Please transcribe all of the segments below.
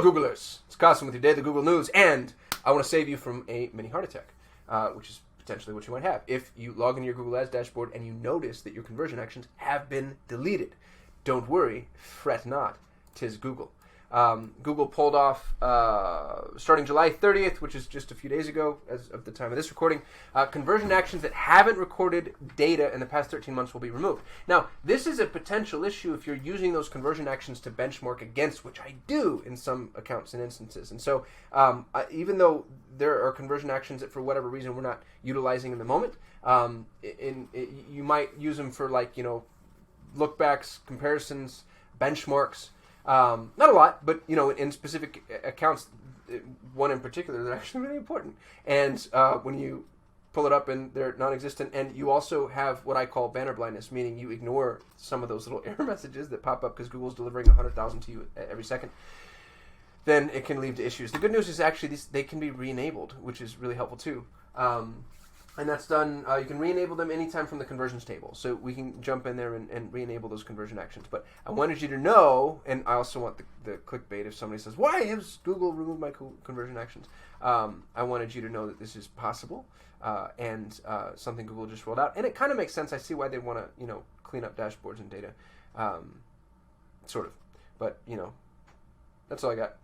Googlers. It's Carson with your daily Google News, and I want to save you from a mini heart attack, which is potentially what you might have if you log into your Google Ads dashboard and you notice that your conversion actions have been deleted. Don't worry, fret not, 'tis Google. Google pulled off, starting July 30th, which is just a few days ago as of the time of this recording, conversion actions that haven't recorded data in the past 13 months will be removed. Now, this is a potential issue if you're using those conversion actions to benchmark against, which I do in some accounts and instances. And so even though there are conversion actions that for whatever reason we're not utilizing in the moment, you might use them for look-backs, comparisons, benchmarks. Not a lot, but in specific accounts, one in particular, they're actually really important. And when you pull it up and they're non-existent, and you also have what I call banner blindness, meaning you ignore some of those little error messages that pop up because Google's delivering 100,000 to you every second, then it can lead to issues. The good news is actually they can be re-enabled, which is really helpful too. And that's done, you can re-enable them anytime from the conversions table. So we can jump in there and re-enable those conversion actions. But I wanted you to know, and I also want the clickbait if somebody says, why has Google removed my conversion actions? I wanted you to know that this is possible and something Google just rolled out. And it kind of makes sense. I see why they want to, clean up dashboards and data, sort of. But, that's all I got.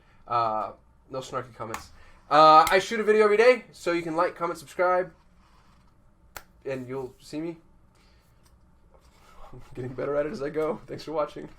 No snarky comments. I shoot a video every day, so you can like, comment, subscribe. And you'll see me. I'm getting better at it as I go. Thanks for watching.